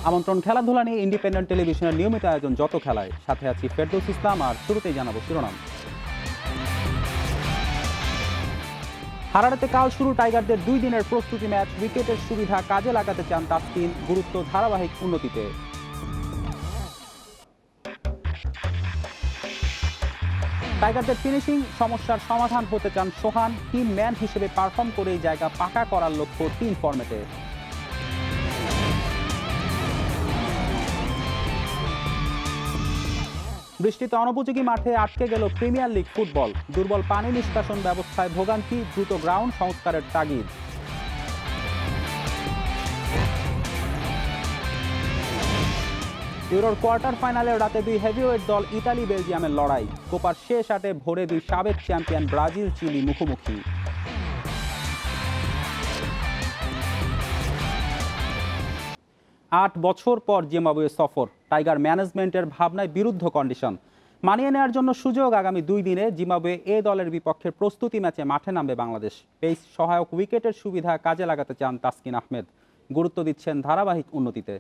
আমন্ত্রণ খেলাধুলা নিয়ে ইন্ডিপেন্ডেন্ট টেলিভিশনের নিয়মিত আয়োজন যত খেলায়, সাথে আছি ফেরদৌস ইসলাম। আর শুরুতেই জানাবো শিরোনাম। হারারেতে কাল শুরু টাইগারদের 2 দিনের প্রস্তুতি ম্যাচ। উইকেটের সুবিধা কাজে লাগাতে চান তাসকিন, গুরুত্ব ধারাবাহিক উন্নতিতে। টাইগারদের ফিনিশিং সমস্যার সমাধান হতে চান সোহান, টিম ম্যান হিসেবে পারফর্ম করেই জায়গা পাকা করার লক্ষ্য 3 ফরম্যাটে। বৃষ্টিতে অনুপযোগী মাঠে আটকে গেল প্রিমিয়ার লিগ ফুটবল। দুর্বল পানি নিষ্কাশন ব্যবস্থায় ভোগান্তি, দ্রুত গ্রাউন্ড সংস্কারের তাগিদ। ইউরোর কোয়ার্টার ফাইনালের রাতে 2 হেভিওয়েট দল ইতালি বেলজিয়ামের লড়াই। কোপার শেষ আটে ভোরে 2 সাবেক চ্যাম্পিয়ন ব্রাজিল চিলি মুখোমুখি। 8 বছর পর জিম্বাবুয়ে সফর। টাইগার ম্যানেজমেন্টের ভাবনায় বিরুদ্ধ কন্ডিশন। মানিয়ে নেওয়ার জন্য সুযোগ আগামী 2 দিনে। জিম্বাবুয়ে এ দলের বিপক্ষে প্রস্তুতি ম্যাচে মাঠে নামবে বাংলাদেশ। পেস সহায়ক উইকেটের সুবিধা কাজে লাগাতে চান তাসকিন আহমেদ, গুরুত্ব দিচ্ছেন ধারাবাহিক উন্নতিতে।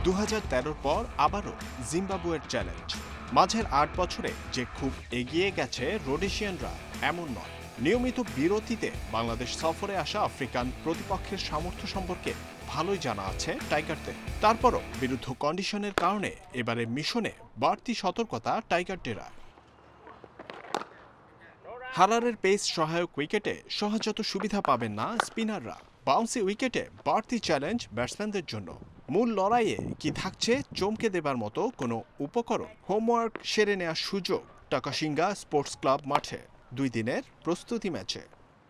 2013 পর আবারও জিম্বাবুয়ের চ্যালেঞ্জ। মাঝের 8 বছরে যে খুব এগিয়ে গেছে রোডেশিয়ানরা এমন নয়। নিয়মিত বিরতিতে বাংলাদেশ সফরে আসা আফ্রিকান প্রতিপক্ষের সামর্থ্য সম্পর্কে ভালোই জানা আছে টাইগারদের। তারপরও বিরুদ্ধ কন্ডিশনের কারণে এবারে মিশনে বাড়তি সতর্কতা টাইগারদেরা। হারারের পেস সহায়ক উইকেটে সহজাত সুবিধা পাবেন না স্পিনাররা। বাউন্সি উইকেটে বাড়তি চ্যালেঞ্জ ব্যাটসম্যানদের জন্য। মূল লড়াইয়ে কি থাকছে চমকে দেবার মতো কোনো উপকরণ? হোমওয়ার্ক সেরে নেওয়ার সুযোগ টাকাসিঙ্গা স্পোর্টস ক্লাব মাঠে 2 দিনের প্রস্তুতি ম্যাচে।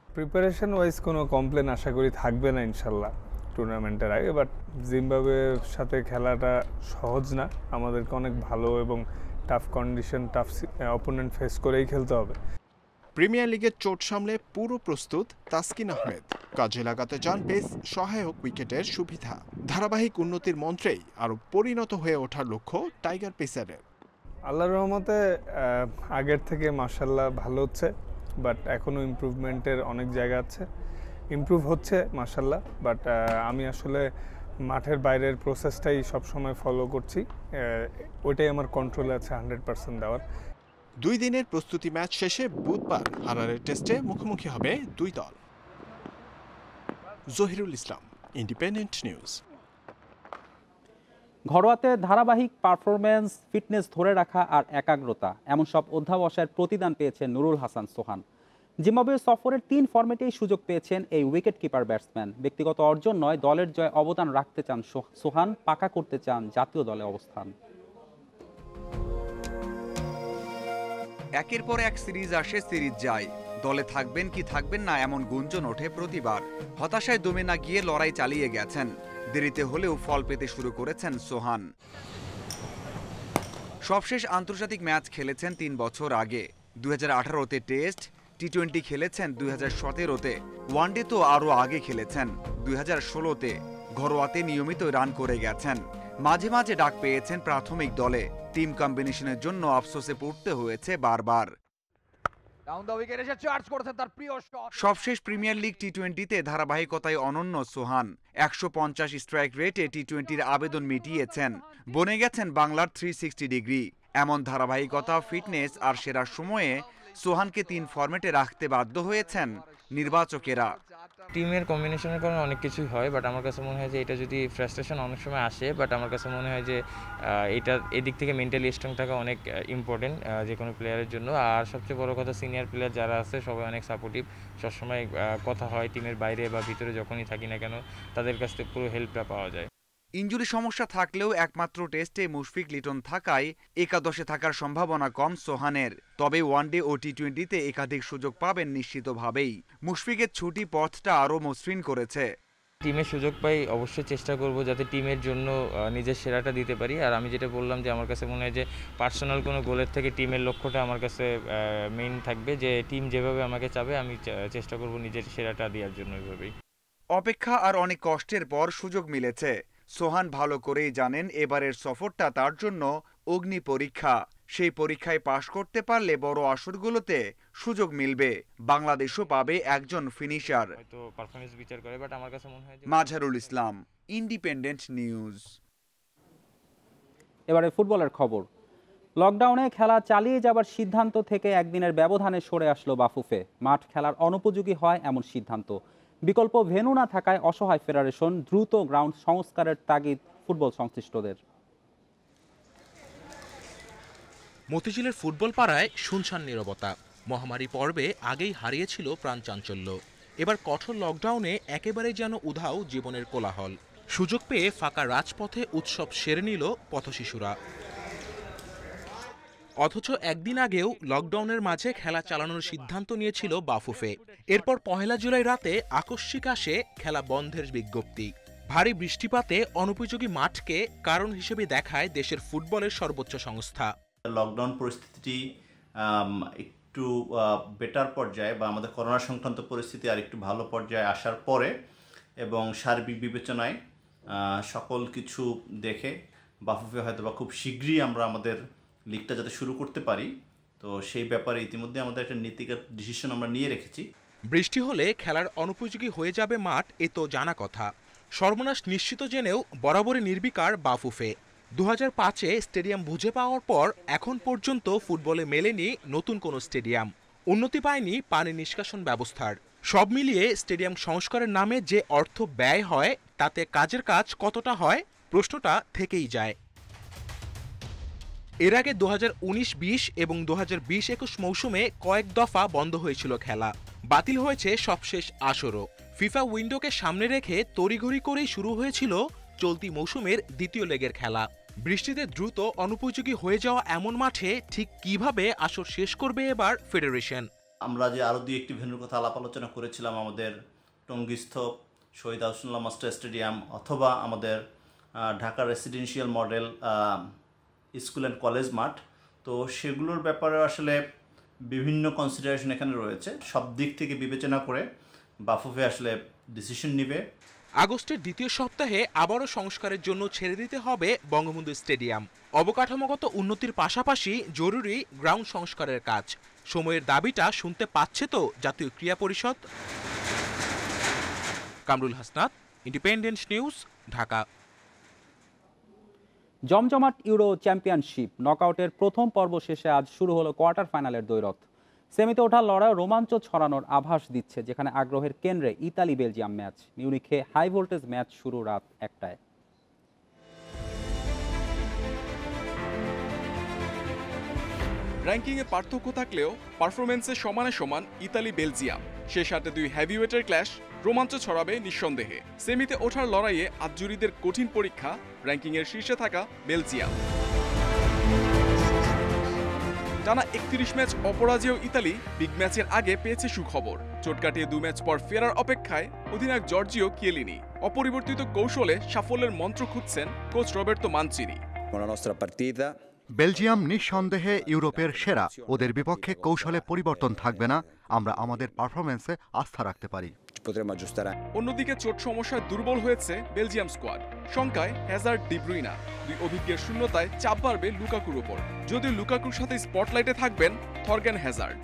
প্রিপারেশন ওয়াইজ কোনো কমপ্লেন আশা করি থাকবে না ইনশাল্লাহ টুর্নামেন্টের আগে। বাট জিম্বাবুয়ের সাথে খেলাটা সহজ না, আমাদেরকে অনেক ভালো এবং tough condition, tough opponent face করেই খেলতে হবে। প্রিমিয়ার লিগের চোট সামলে পুরো প্রস্তুত তাসকিন আহমেদ। কাজে লাগাতে চান পেস সহায়ক উইকেটের সুবিধা। ধারাবাহিক উন্নতির মন্ত্রেই আরও পরিণত হয়ে ওঠার লক্ষ্য টাইগার পেসারের। আল্লাহর রহমতে আগের থেকে মাশাল্লাহ ভালো হচ্ছে, বাট এখনও ইমপ্রুভমেন্টের অনেক জায়গা আছে। ইমপ্রুভ হচ্ছে মাশাল্লাহ, বাট আমি আসলে মাঠের বাইরের প্রসেসটাই সবসময় ফলো করছি। ওইটাই আমার কন্ট্রোলে আছে 100% দেওয়ার। 2 দিনের প্রস্তুতি ম্যাচ শেষে বুধবার হারারের টেস্টে মুখোমুখি হবে 2 দল। জহিরুল ইসলাম, ইন্ডিপেন্ডেন্ট নিউজ। ঘরোয়াতে ধারাবাহিক পারফরমেন্স, ফিটনেস ধরে রাখা আর একাগ্রতা, এমন সব অধ্যাবসায়ের প্রতিদান পেয়েছেন নুরুল হাসান সোহান। জিম্বাবুয়ে সফরের 3 ফরম্যাটেই সুযোগ পেয়েছেন এই উইকেট কিপার ব্যাটসম্যান। ব্যক্তিগত অর্জন নয়, দলের জয়ে অবদান রাখতে চান সোহান, পাকা করতে চান জাতীয় দলে অবস্থান। একের পর এক সিরিজ আসে, সিরিজ যায়। দলে থাকবেন কি থাকবেন না এমন গুঞ্জন ওঠে প্রতিবার। হতাশায় দমে না গিয়ে লড়াই চালিয়ে গেছেন। দেরিতে হলেও ফল পেতে শুরু করেছেন সোহান। সবশেষ আন্তর্জাতিক ম্যাচ খেলেছেন 3 বছর আগে। 2018-তে টেস্ট, টি-20 খেলেছেন 2017-তে। ওয়ানডে তো আরও আগে খেলেছেন 2016-তে। ঘরোয়াতে নিয়মিত রান করে গেছেন। মাঝে মাঝে ডাক পেয়েছেন প্রাথমিক দলে। টিম কম্বিনেশনের জন্য আফসোসে পড়তে হয়েছে বারবার। সবশেষ প্রিমিয়ার লিগ টি-20তে ধারাবাহিকতায় অনন্য সোহান। 150 স্ট্রাইক রেটে টি-20-র আবেদন মিটিয়েছেন। বনে গেছেন বাংলার 360 ডিগ্রি। এমন ধারাবাহিকতা, ফিটনেস আর সেরা সময়ে সোহানকে 3 ফরম্যাটে রাখতে বাধ্য হয়েছেন নির্বাচকেরা। টিমের কম্বিনেশনের কারণে অনেক কিছুই হয়, বাট আমার কাছে মনে হয় যে এটা যদি ফ্রাস্ট্রেশন অনেক সময় আসে, বাট আমার কাছে মনে হয় যে এটা এদিক থেকে মেন্টালি স্ট্রং থাকা অনেক ইম্পর্টেন্ট যে কোনো প্লেয়ারের জন্য। আর সবচেয়ে বড় কথা, সিনিয়র প্লেয়ার যারা আছে সবাই অনেক সাপোর্টিভ। সবসময় কথা হয় টিমের বাইরে বা ভিতরে যখনই থাকি না কেন, তাদের কাছ থেকে পুরো হেল্পটা পাওয়া যায়। ইনজুরি সমস্যা থাকলেও একমাত্র টেস্টে মুশফিক লিটন থাকায় একাদশে থাকার সম্ভাবনা কম সোহানের। তবে ওয়ানডে ও টি-20তে একাধিক সুযোগ পাবেন নিশ্চিতভাবেই। মুশফিকের ছুটি পথটা আরও মসৃণ করেছে। টিমের সুযোগ পাই অবশ্যই চেষ্টা করব যাতে টিমের জন্য নিজের সেরাটা দিতে পারি। আর আমি যেটা বললাম যে আমার কাছে মনে হয় যে পার্সোনাল কোনো গোলের থেকে টিমের লক্ষ্যটা আমার কাছে মেইন থাকবে, যে টিম যেভাবে আমাকে চাবে আমি চেষ্টা করব নিজের সেরাটা দেওয়ার জন্য। ওইভাবেই অপেক্ষা আর অনেক কষ্টের পর সুযোগ মিলেছে। সোহান ভালো করেই জানেন এবারের সফরটা তার জন্য অগ্নি পরীক্ষা। সেই পরীক্ষায় পাশ করতে পারলে বড় আসরগুলোতে সুযোগ মিলবে। বাংলাদেশও পাবে একজন ফিনিশার। হয়তো পারফরম্যান্স বিচার করে, বাট আমার কাছে মনে হয় যে মাঝারুল ইসলাম, ইন্ডিপেন্ডেন্ট নিউজ। এবারে ফুটবলের খবর। লকডাউনে খেলা চালিয়ে যাবার সিদ্ধান্ত থেকে একদিনের ব্যবধানে সরে আসলো বাফুফে। মাঠ খেলার অনুপযোগী হয় এমন সিদ্ধান্ত। বিকল্প ভেন্যু না থাকায় অসহায় ফেডারেশন, দ্রুত গ্রাউন্ড সংস্কারের তাগিদ ফুটবল সংশ্লিষ্টদের। মতিঝিলের ফুটবল পাড়ায় শুনশান নীরবতা। মহামারী পর্বে আগেই হারিয়েছিল প্রাণ চাঞ্চল্য। এবার কঠোর লকডাউনে একেবারে যেন উধাও জীবনের কোলাহল। সুযোগ পেয়ে ফাঁকা রাজপথে উৎসব সেরে নিল পথশিশুরা। অথচ একদিন আগেও লকডাউনের মাঝে খেলা চালানোর সিদ্ধান্ত নিয়েছিল বাফুফে। এরপর 1 জুলাই রাতে আকস্মিক আসে খেলা বন্ধের বিজ্ঞপ্তি। ভারী বৃষ্টিপাতে অনুপযোগী মাঠকে কারণ হিসেবে দেখায় দেশের ফুটবলের সর্বোচ্চ সংস্থা। লকডাউন পরিস্থিতি একটু বেটার পর্যায়ে বা আমাদের করোনা সংক্রান্ত পরিস্থিতি আর একটু ভালো পর্যায়ে আসার পরে এবং সার্বিক বিবেচনায় সকল কিছু দেখে বাফুফে হয়তো বা খুব শীঘ্রই আমরা আমাদের লিগটা যাতে শুরু করতে পারি, তো সেই ব্যাপারে ইতিমধ্যে আমাদের একটা নীতিগত ডিসিশন আমরা নিয়ে রেখেছি। বৃষ্টি হলে খেলার অনুপযোগী হয়ে যাবে মাঠ, এ তো জানা কথা। সর্বনাশ নিশ্চিত জেনেও বরাবরই নির্বিকার বাফুফে। 2005-এ স্টেডিয়াম বুঝে পাওয়ার পর এখন পর্যন্ত ফুটবলে মেলেনি নতুন কোনো স্টেডিয়াম। উন্নতি পায়নি পানি নিষ্কাশন ব্যবস্থার। সব মিলিয়ে স্টেডিয়াম সংস্কারের নামে যে অর্থ ব্যয় হয় তাতে কাজের কাজ কতটা হয় প্রশ্নটা থেকেই যায়। এর আগে 2019-20 এবং 2020-21 মৌসুমে কয়েক দফা বন্ধ হয়েছিল খেলা। বাতিল হয়েছে সবশেষ আসরও। ফিফা উইন্ডোকে সামনে রেখে তড়িঘড়ি করেই শুরু হয়েছিল চলতি মৌসুমের দ্বিতীয় লেগের খেলা। বৃষ্টিতে দ্রুত অনুপযোগী হয়ে যাওয়া এমন মাঠে ঠিক কিভাবে আসর শেষ করবে এবার ফেডারেশন? আমরা যে আরও 2-1টি ভেন্যুর কথা আলাপ আলোচনা করেছিলাম, আমাদের টঙ্গীস্থ শহীদ আহসানুল্লাহ মাস্টার স্টেডিয়াম অথবা আমাদের Dhaka residential model school and college মাঠ, তো সেগুলোর ব্যাপারে আসলে বিভিন্ন কনসিডারেশন এখানে রয়েছে। সব দিক থেকে বিবেচনা করে বাফুফে আসলে ডিসিশন নেবে। আগস্টের দ্বিতীয় সপ্তাহে আবারও সংস্কারের জন্য ছেড়ে দিতে হবে বঙ্গবন্ধু স্টেডিয়াম। অবকাঠামোগত উন্নতির পাশাপাশি জরুরি গ্রাউন্ড সংস্কারের কাজ। সময়ের দাবিটা শুনতে পাচ্ছে তো জাতীয় ক্রীড়া পরিষদ। Kamrul Hasnat, independent news, Dhaka. জমজমাট ইউরো চ্যাম্পিয়নশিপ নকআউটের প্রথম পর্ব শেষে আজ শুরু হলো কোয়ার্টার ফাইনালের দ্বৈরথ। সেমিতে ওঠার লড়াই রোমাঞ্চ ছড়ানোর আভাস দিচ্ছে, যেখানে আগ্রহের কেন্দ্রে ইতালি বেলজিয়াম ম্যাচ। মিউনিখে হাই ভোল্টেজ ম্যাচ শুরু রাত 1টায়। র্যাঙ্কিংয়ে পার্থক্য থাকলেও পারফরমেন্সে সমানে সমান ইতালি বেলজিয়াম। শেষ 2 হেভিওয়েটের ক্ল্যাশ রোমাঞ্চ ছড়াবে নিঃসন্দেহে। সেমিতে ওঠার লড়াইয়ে আজ জুরিদের কঠিন পরীক্ষা র্যাঙ্কিংয়ের শীর্ষে থাকা বেলজিয়াম। টানা 31 ম্যাচ অপরাজেয় ইতালি বিগ ম্যাচের আগে পেয়েছে সুখবর। চোট কাটিয়ে 2 ম্যাচ পর ফেরার অপেক্ষায় অধিনায়ক জর্জিও কিয়েলিনি। অপরিবর্তিত কৌশলে সাফল্যের মন্ত্র খুঁজছেন কোচ রবের্তো মানচিনি। বেলজিয়াম নিঃসন্দেহে ইউরোপের সেরা। ওদের বিপক্ষে কৌশলে পরিবর্তন থাকবে না। আমরা আমাদের পারফরমেন্সে আস্থা রাখতে পারি। অন্যদিকে চোট সমস্যায় দুর্বল হয়েছে বেলজিয়াম স্কোয়াড। শঙ্কায় হ্যাজার্ড, ডি ব্রুইনা। 2 অভিজ্ঞের শূন্যতায় চাপ বাড়বে লুকাকুর ওপর। যদিও লুকাকুর সাথে স্পটলাইটে থাকবেন থর্গেন হ্যাজার্ড।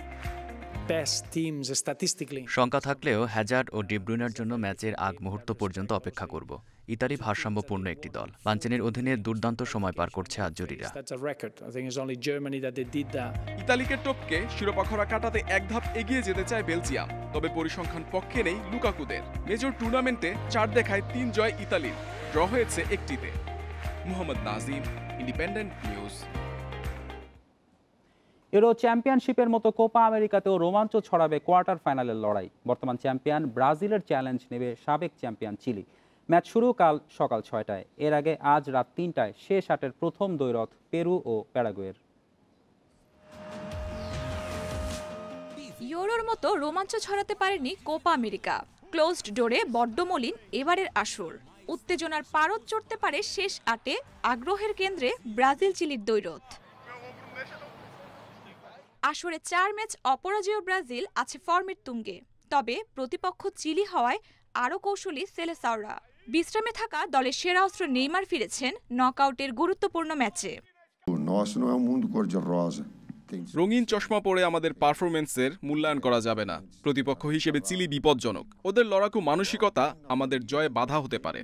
শঙ্কা থাকলেও হ্যাজার্ড ও ডি ব্রুইনার জন্য ম্যাচের আগ মুহূর্ত পর্যন্ত অপেক্ষা করব। ইতালি ভারসাম্যপূর্ণ একটি দল। মানচিনির অধীনে দুর্দান্ত সময় পার করছে আজ জুরিরা। ইতালিকে টপকে শিরোপা খরা কাটাতে এক ধাপ এগিয়ে যেতে চায় বেলজিয়াম। তবে পরিসংখ্যান পক্ষে নেই লুকাকুদের। মেজর টুর্নামেন্টে 4 দেখায় 3 জয় ইতালির, ড্র হয়েছে 1টিতে। Mohammad Nazim, independent news. Euro চ্যাম্পিয়নশিপের মতো কোপা আমেরিকাতেও রোমাঞ্চ ছড়াবে কোয়ার্টার ফাইনালের লড়াই। বর্তমান চ্যাম্পিয়ন ব্রাজিলের চ্যালেঞ্জ নেবে সাবেক চ্যাম্পিয়ন চিলি। ম্যাচ শুরু কাল সকাল 6টায়। এর আগে আজ রাত 3টায় শেষ 8-এর প্রথম দ্বৈরথ পেরু ও প্যারাগুয়ের। ইউরোর মতো রোমাঞ্চ ছড়াতে পারেনি কোপা আমেরিকা। ক্লোজড ডোরে বড্ড মলিন এবারের আসর। উত্তেজনার পারদ চড়তে পারে শেষ 8-এ। আগ্রহের কেন্দ্রে ব্রাজিল চিলির দ্বৈরথ। আসরে 4 ম্যাচ অপরাজেয় ব্রাজিল আছে ফর্মের তুঙ্গে। তবে প্রতিপক্ষ চিলি হওয়ায় আরও কৌশলী সেলেসাওরা। বিশ্রামে থাকা দলের সেরা অস্ত্র নেইমার ফিরেছেন নকআউটের গুরুত্বপূর্ণ ম্যাচে। রঙিন চশমা পরে আমাদের পারফরমেন্সের মূল্যায়ন করা যাবে না। প্রতিপক্ষ হিসেবে চিলি বিপজ্জনক। ওদের লড়াকু মানসিকতা আমাদের জয়ে বাধা হতে পারে।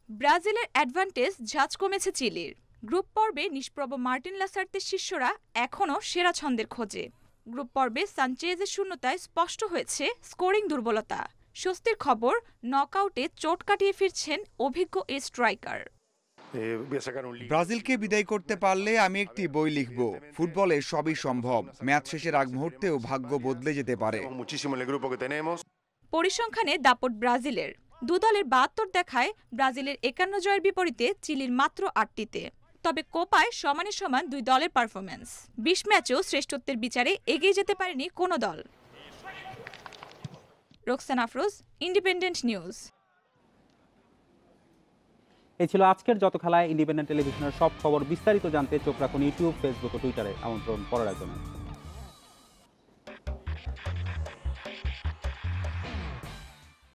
ব্রাজিলের অ্যাডভান্টেজ ঝাঁজ কমেছে চিলির। গ্রুপ পর্বে নিষ্প্রভ মার্টিন লাসার্তের শিষ্যরা এখনও সেরা ছন্দের খোঁজে। গ্রুপ পর্বে সানচেজের শূন্যতায় স্পষ্ট হয়েছে স্কোরিং দুর্বলতা। স্বস্তির খবর, নকআউটে চোট কাটিয়ে ফিরছেন অভিজ্ঞ এই স্ট্রাইকার। ব্রাজিলকে বিদায় করতে পারলে আমি একটি বই লিখব। ফুটবলে সবই সম্ভব। ম্যাচ শেষের আগ মুহূর্তেও ভাগ্য বদলে যেতে পারে। পরিসংখ্যানে দাপট ব্রাজিলের। দু দলের ৭২ দেখায় ব্রাজিলের ৫১ জয়ের বিপরীতে চিলির মাত্র ৮টিতে। তবে কোপায় সমানে সমান দুই দলের পারফরম্যান্স। ২০ ম্যাচেও শ্রেষ্ঠত্বের বিচারে এগিয়ে যেতে পারেনি কোনো দল। Roksana Afroz, independent news. এই ছিল আজকের যত খেলায় ইন্ডিপেন্ডেন্ট টেলিভিশনের সব খবর। বিস্তারিত জানতে চোখ রাখুন ইউটিউব, ফেসবুক ও টুইটারে। আমন্ত্রণ পরের আয়োজনে।